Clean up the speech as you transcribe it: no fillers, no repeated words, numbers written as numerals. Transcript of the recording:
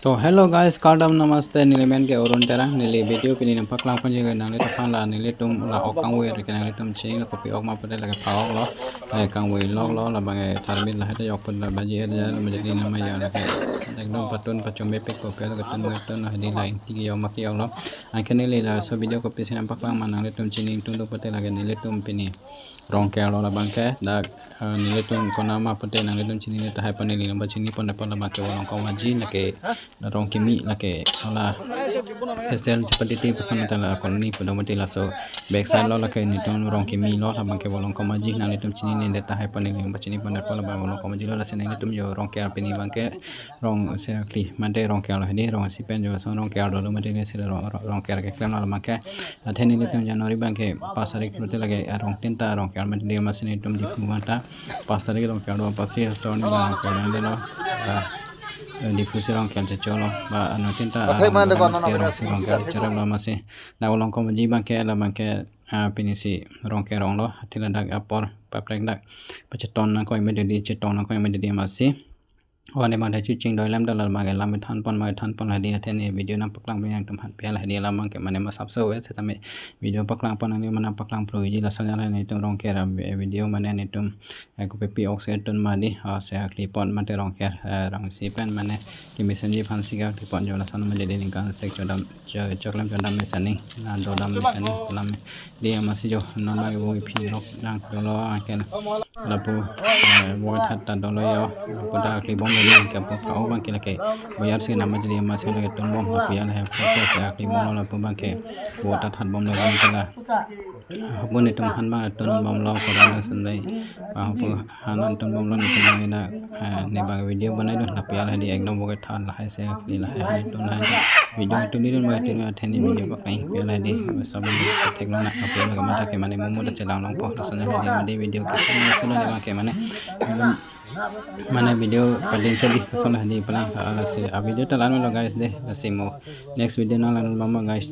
तो hello guys कालडम नमस्ते नीलेमेन के औरन तेरा नीले वीडियो पे नीले पकलांग पंजे के नाले तफान ला नीले तुम ला ओकांग वे रे के नाले तुम चिंग ला कॉपी ओक मा पते लगे पाओ लो ले कांग वे लॉग लो ला बंगे थारमिन ला हते yok pun la baji ya मुझे दिन मा या ला के एकदम पटुन पचो मे पे को पे ला टन वे टन हदी ला इंती के यो मा के लो आके नीले ला सो वीडियो को पे सिना पकलांग मा नाले तुम चिंग तुम तो पते लगे नीले तुम पे नी rong ke lo la bangke da nile tun kona ma pate nang le tun chini le ta hai pane li lamba chini pon pa la ma ke wong ko ma ji la ke rong ki mi la ke la sel chipati ti pasan ta la kon ni pa do mati la so back side lo la ke ni tun rong ki mi lo la bangke wong ko ma ji nang le tun chini ne le ta hai pane li lamba chini pon pa la ba wong ko ma ji lo la sen ne tum yo rong ke pe ni bangke rong se kli mande rong ke lo hedi rong si pen jo so rong ke lo mati ne se rong ke ke klam la ma ke atheni le tun january bangke pasari krote lage rong tinta rong kalau dia masih hitung di mata pasar lagi orang kalau pasti soal ni orang kalau dia lo difusi orang kalau cecolo ba anu tinta orang kalau cara lo masih na ulang kau menji bangke la bangke pinisi orang kalau lo hati landak apor paprek dak paceton na kau yang menjadi ceton na kau yang menjadi masih wane ma dachu ching doi lam dalal ma ge lam than pon la dia thene video na paklang be yang tum han pya la dia lam ke mane ma sab so we se tame video paklang pon ni mana paklang pro ji la sal la ni tum rong ke ra video mane ni tum ko pe pi oxide ton ma di ha se clip on ma te rong ke rong si pen mane ki mission ji phan si ga clip on jo la san ma de ni kan sek chodam choklam chodam me sani na do dam me sani lam dia ma si jo non ma wo phi rok na ko lo ke la pu wo that ta do lo yo ko da clip on yang ke apa bang ke lake bayar se nama jadi mas lake ton bom pian hai foto se akli mono la bang ke wota that bom la bang kala bone tum han bang ton bom lo ko na sandai apa hanan ton bom lo ni na ne bang video banai do na pian hadi ekdom boge than la hai se akli la hai ton hai video tu ni don ma tin theni video bakai pian hadi सब टेक्नोना अपलोड लगा मता के माने मोमो द चलाउन po rasanya hadi video ke sunu le ma ke mana video paling sedih pasal hadi pala video talan lo guys deh simo next video na lan mama guys